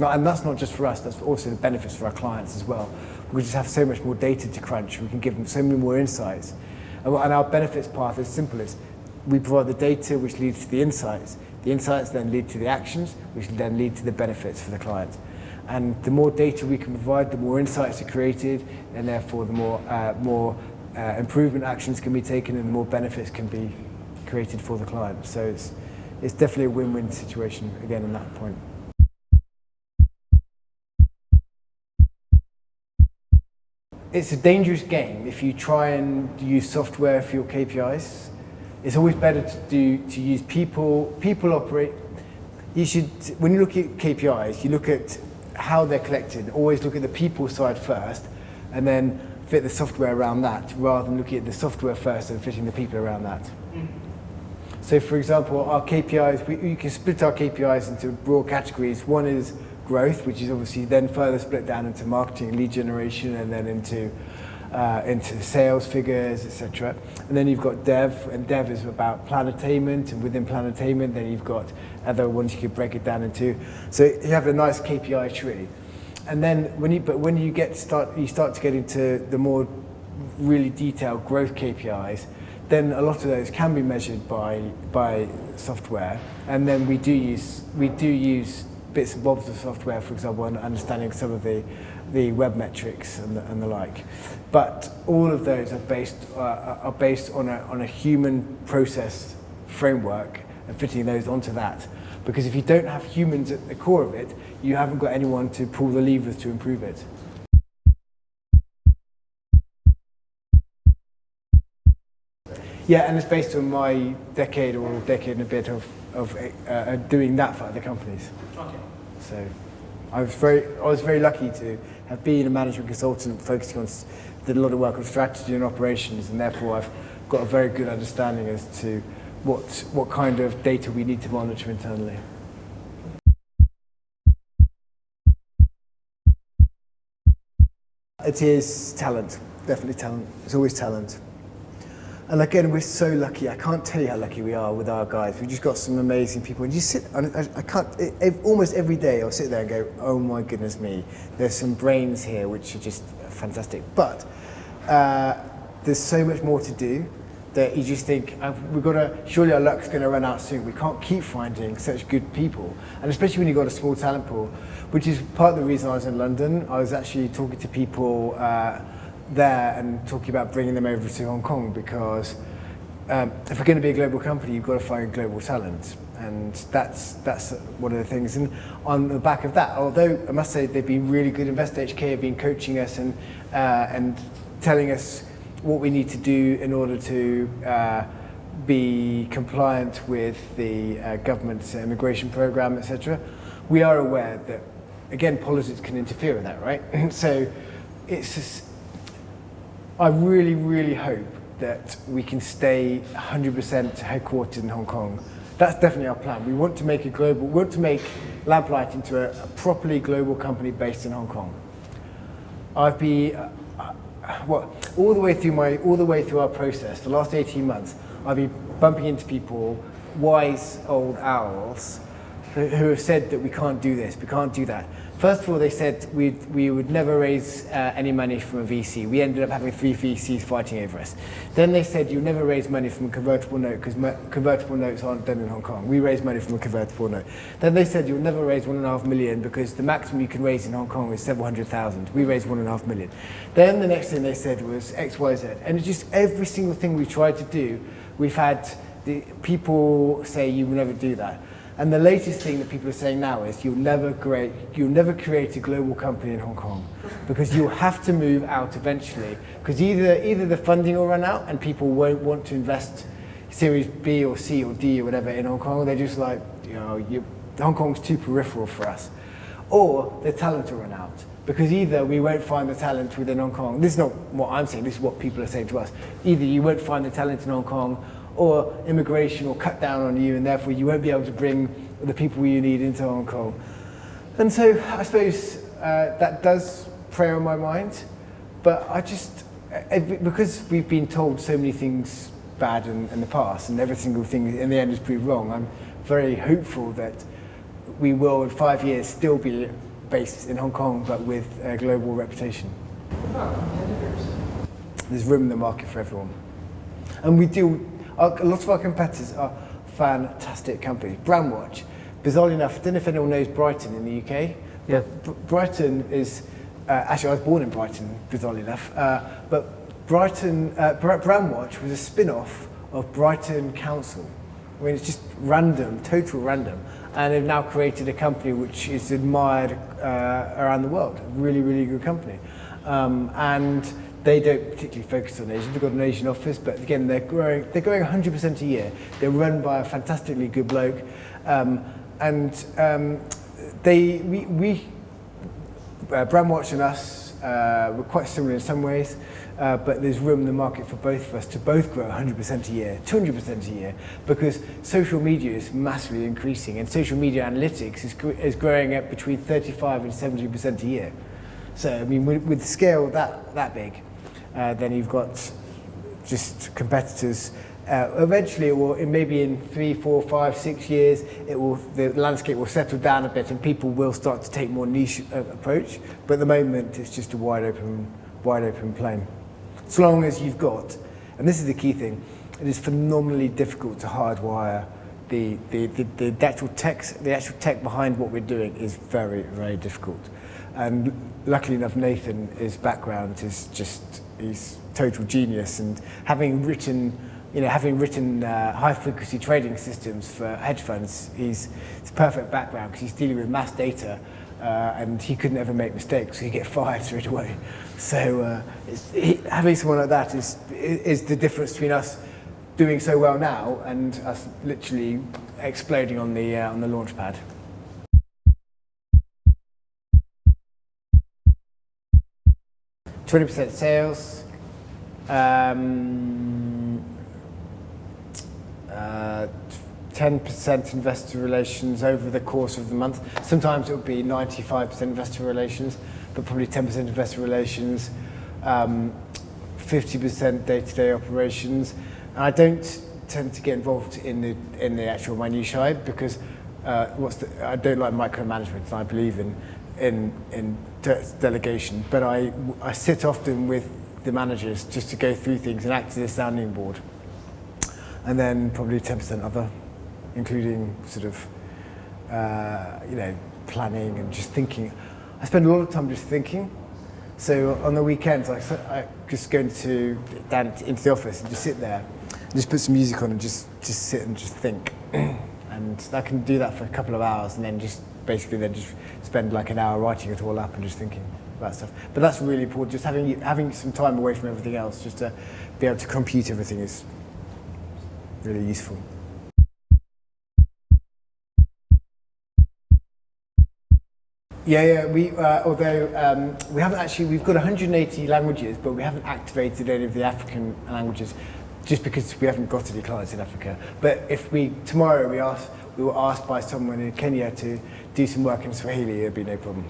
And that's not just for us, that's also the benefits for our clients as well. We just have so much more data to crunch, we can give them so many more insights. And our benefits path is simple as we provide the data which leads to the insights. The insights then lead to the actions, which then lead to the benefits for the client. And the more data we can provide, the more insights are created, and therefore the more improvement actions can be taken, and the more benefits can be created for the client. So it's definitely a win-win situation again on that point. It's a dangerous game if you try and use software for your KPIs. It's always better to use people operate. You should, when you look at KPIs, you look at how they're collected. Always look at the people side first, and then fit the software around that, rather than looking at the software first and fitting the people around that. So for example, our KPIs, you can split our KPIs into broad categories. One is growth, which is obviously then further split down into marketing, lead generation, and then into sales figures, etc. And then you've got dev, and dev is about plan attainment, and within plan attainment, then you've got other ones you could break it down into. So you have a nice KPI tree. And then when you start to get into the more really detailed growth KPIs, then a lot of those can be measured by software. And then we do use bits and bobs of software, for example, and understanding some of the web metrics and the like. But all of those are based on a human process framework and fitting those onto that. Because if you don't have humans at the core of it, you haven't got anyone to pull the levers to improve it. Yeah, and it's based on my decade and a bit of doing that for other companies. Okay. So I was very lucky to have been a management consultant focusing on, did a lot of work on strategy and operations, and therefore I've got a very good understanding as to what kind of data we need to monitor internally. It is talent, definitely talent. It's always talent. And again, we're so lucky. I can't tell you how lucky we are with our guys. We've just got some amazing people. And you sit, almost every day I'll sit there and go, oh my goodness me, there's some brains here which are just fantastic. But there's so much more to do that you just think, surely our luck's going to run out soon. We can't keep finding such good people. And especially when you've got a small talent pool, which is part of the reason I was in London. I was actually talking to people there and talking about bringing them over to Hong Kong, because if we're going to be a global company, you've got to find global talent, and that's one of the things. And on the back of that, although I must say they've been really good, InvestHK have been coaching us and telling us what we need to do in order to be compliant with the government's immigration program, etc. We are aware that, again, politics can interfere with that, right? So it's just, I really, really hope that we can stay 100% headquartered in Hong Kong. That's definitely our plan. We want to make Lamplight into a properly global company based in Hong Kong. I've been, all the way through our process, the last 18 months, I've been bumping into people, wise old owls, who have said that we can't do this, we can't do that. First of all, they said we would never raise any money from a VC. We ended up having 3 VCs fighting over us. Then they said you'll never raise money from a convertible note because convertible notes aren't done in Hong Kong. We raise money from a convertible note. Then they said you'll never raise 1.5 million because the maximum you can raise in Hong Kong is several hundred thousand. We raised 1.5 million. Then the next thing they said was X, Y, Z. And it's just every single thing we tried to do, we've had the people say you will never do that. And the latest thing that people are saying now is you'll never create a global company in Hong Kong, because you'll have to move out eventually, because either the funding will run out and people won't want to invest Series B or C or D or whatever in Hong Kong. They're just like, Hong Kong's too peripheral for us. Or the talent will run out, because either we won't find the talent within Hong Kong. This is not what I'm saying, this is what people are saying to us. Either you won't find the talent in Hong Kong, or immigration will cut down on you, and therefore you won't be able to bring the people you need into Hong Kong. And so I suppose that does prey on my mind, but because we've been told so many things bad in the past, and every single thing in the end is proved wrong, I'm very hopeful that we will in 5 years still be based in Hong Kong, but with a global reputation. What about competitors? There's room in the market for everyone. And a lot of our competitors are fantastic companies. Brandwatch, bizarrely enough, I don't know if anyone knows Brighton in the UK. Yeah. Brighton is, actually I was born in Brighton, bizarrely enough, but Brandwatch was a spin-off of Brighton Council, I mean, it's just random, total random. And they've now created a company which is admired around the world. A really, really good company. And they don't particularly focus on Asia. They've got an Asian office, but again, they're growing 100% a year. They're run by a fantastically good bloke. Brandwatch and us, we're quite similar in some ways, but there's room in the market for both of us to both grow 100% a year, 200% a year, because social media is massively increasing, and social media analytics is growing at between 35 and 70% a year. So, I mean, with the scale that big, then you've got just competitors. Eventually, maybe in 3, 4, 5, 6 years, the landscape will settle down a bit, and people will start to take more niche approach. But at the moment, it's just a wide open plain. So long as you've got, and this is the key thing, it is phenomenally difficult to hardwire the actual tech behind what we're doing is very, very difficult. And luckily enough, Nathan, his background is he's total genius, and having written high frequency trading systems for hedge funds, it's perfect background because he's dealing with mass data, and he couldn't ever make mistakes, so he'd get fired straight away. So having someone like that is the difference between us doing so well now and us literally exploding on the launch pad. %20 sales. 10% investor relations over the course of the month. Sometimes it would be 95% investor relations, but probably 10% investor relations, 50% day-to-day operations. And I don't tend to get involved in the actual minutiae because I don't like micromanagement, and I believe in delegation. But I sit often with the managers just to go through things and act as a sounding board. And then probably 10% other, including sort of, planning and just thinking. I spend a lot of time just thinking. So on the weekends, I just go down into the office and just sit there, and just put some music on and just sit and just think. And I can do that for a couple of hours, and then just spend like an hour writing it all up and just thinking about stuff. But that's really important. Just having some time away from everything else, just to be able to compute everything is really useful. Yeah. Although we haven't actually, we've got 180 languages, but we haven't activated any of the African languages, just because we haven't got any clients in Africa. But if tomorrow we were asked by someone in Kenya to do some work in Swahili, it'd be no problem.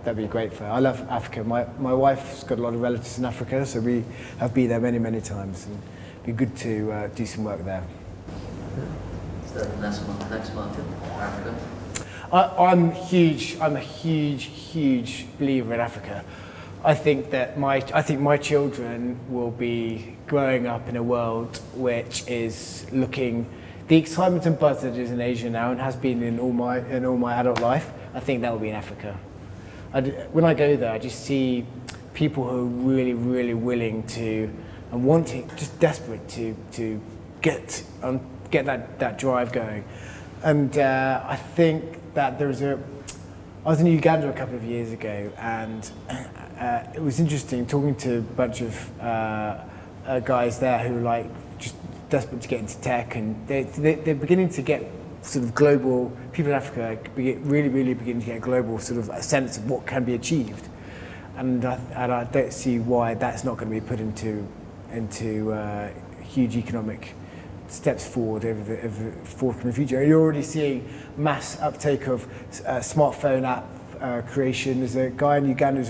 That'd be great for her. I love Africa. My wife's got a lot of relatives in Africa, so we have been there many, many times, and it'd be good to do some work there. Is that the next market, Africa? I'm a huge believer in Africa. I think my children will be growing up in a world which is looking, the excitement and buzz that is in Asia now and has been in all my adult life. I think that will be in Africa. When I go there, I just see people who are really, really willing to and wanting, just desperate to get that drive going. And I think that I was in Uganda a couple of years ago, and it was interesting talking to a bunch of guys there who are like just desperate to get into tech, and they're beginning to get sort of global, people in Africa really, really beginning to get a global sort of a sense of what can be achieved. And I don't see why that's not going to be put into huge economic steps forward over the forthcoming future. You're already seeing mass uptake of smartphone app creation. There's a guy in Uganda who's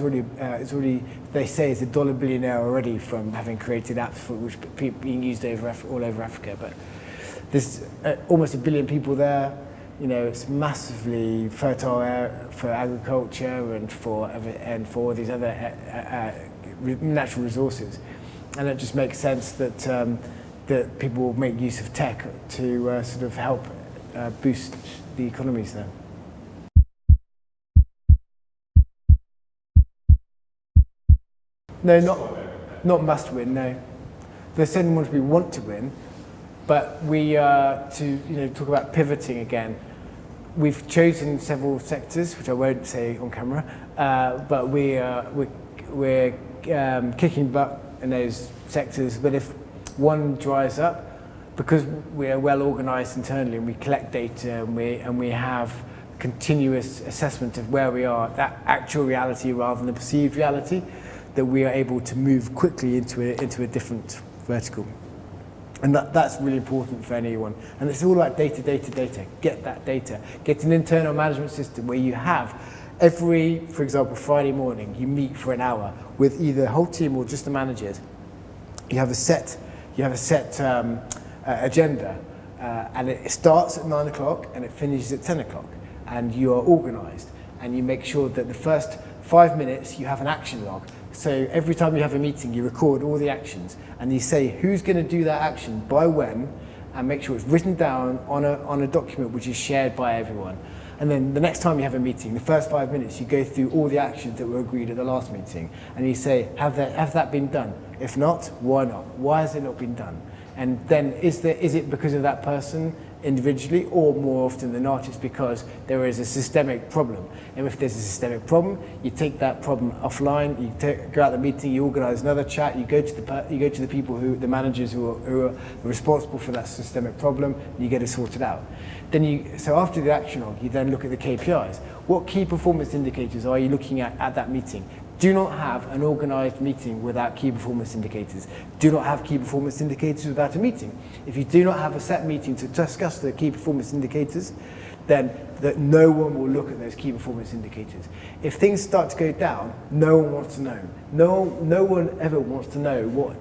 already they say is a $1 billionaire already from having created apps for which being used all over Africa. But there's almost 1 billion people there. You know, it's massively fertile for agriculture and for these other natural resources, and it just makes sense that that people will make use of tech to sort of help boost the economies there. No, not must win. No, there's certain ones we want to win, But we, to talk about pivoting again, we've chosen several sectors, which I won't say on camera, but we're kicking butt in those sectors. But if one dries up, because we're well organised internally and we collect data and we have continuous assessment of where we are, that actual reality rather than the perceived reality, that we are able to move quickly into a different vertical. And that's really important for anyone. And it's all about data. Get that data. Get an internal management system where you have every, for example, Friday morning, you meet for an hour with either the whole team or just the managers. You have a set agenda, and it starts at 9 o'clock and it finishes at 10 o'clock. And you are organised, and you make sure that the first 5 minutes you have an action log. So every time you have a meeting, you record all the actions, and you say who's going to do that action by when, and make sure it's written down on a document which is shared by everyone. And then the next time you have a meeting, the first 5 minutes, you go through all the actions that were agreed at the last meeting, and you say, have that been done? If not, why not? Why has it not been done? And then is it because of that person individually, or more often than not, it's because there is a systemic problem. And if there's a systemic problem, you take that problem offline, you go out the meeting, you organise another chat, you go to the people the managers who are responsible for that systemic problem, and you get it sorted out. So after the action log, you then look at the KPIs. What key performance indicators are you looking at that meeting? Do not have an organised meeting without key performance indicators. Do not have key performance indicators without a meeting. If you do not have a set meeting to discuss the key performance indicators, then no one will look at those key performance indicators. If things start to go down, no one wants to know. No one ever wants to know what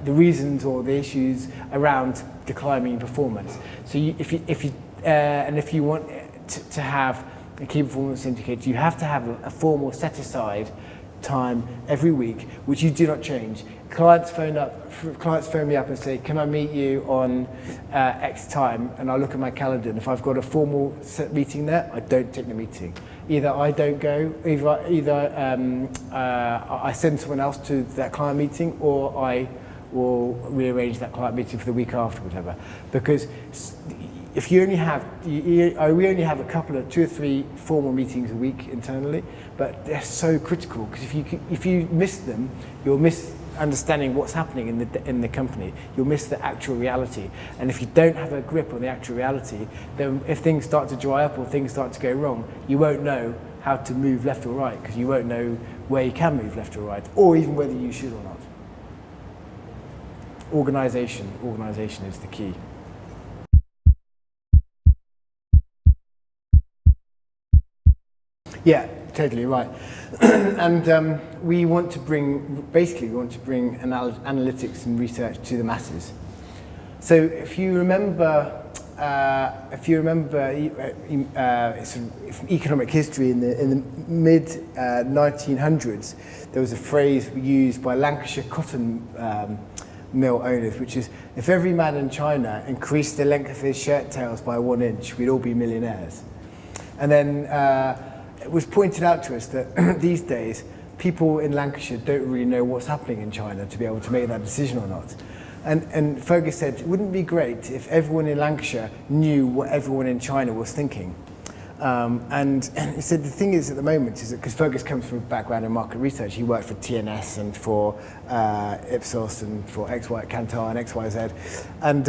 the reasons or the issues around declining performance. So if you want to have a key performance indicator, you have to have a formal set aside time every week, which you do not change. Clients phone me up and say, can I meet you on X time? And I look at my calendar, and if I've got a formal set meeting there, I don't take the meeting. Either I don't go, either I send someone else to that client meeting, or I will rearrange that client meeting for the week after, whatever. Because if you only have, we only have a couple of 2 or 3 formal meetings a week internally, but they're so critical, because if you miss them, you'll miss understanding what's happening in the company. You'll miss the actual reality. And if you don't have a grip on the actual reality, then if things start to dry up or things start to go wrong, you won't know how to move left or right, because you won't know where you can move left or right, or even whether you should or not. Organisation is the key. Yeah, totally right. And we want to bring analytics and research to the masses. So if you remember economic history in the mid 1900s, there was a phrase used by Lancashire cotton mill owners, which is, if every man in China increased the length of his shirt tails by 1 inch, we'd all be millionaires. And then it was pointed out to us that these days, people in Lancashire don't really know what's happening in China to be able to make that decision or not. And Fergus said, wouldn't it be great if everyone in Lancashire knew what everyone in China was thinking? And he said the thing is at the moment is that, because Fergus comes from a background in market research, he worked for TNS and for Ipsos and for Kantar and XYZ. And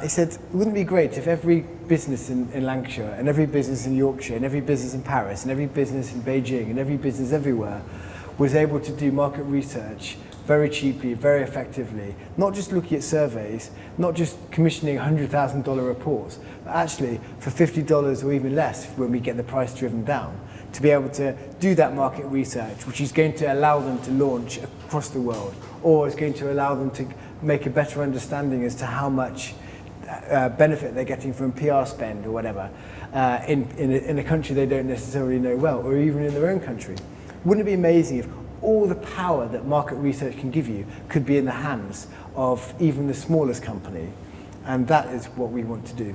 he said, wouldn't it be great if every business in Lancashire and every business in Yorkshire and every business in Paris and every business in Beijing and every business everywhere was able to do market research very cheaply, very effectively, not just looking at surveys, not just commissioning $100,000 reports, but actually for $50 or even less when we get the price driven down, to be able to do that market research, which is going to allow them to launch across the world, or is going to allow them to make a better understanding as to how much benefit they're getting from PR spend or whatever in a country they don't necessarily know well, or even in their own country. Wouldn't it be amazing if all the power that market research can give you could be in the hands of even the smallest company? And that is what we want to do.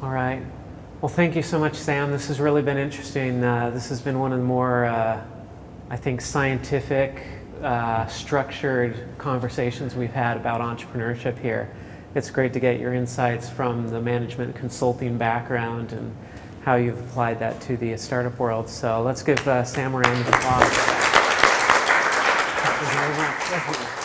All right. Well, thank you so much, Sam. This has really been interesting. This has been one of the more, I think, scientific, structured conversations we've had about entrepreneurship here. It's great to get your insights from the management consulting background and how you've applied that to the startup world. So let's give Sam a round of applause. Thank you very much.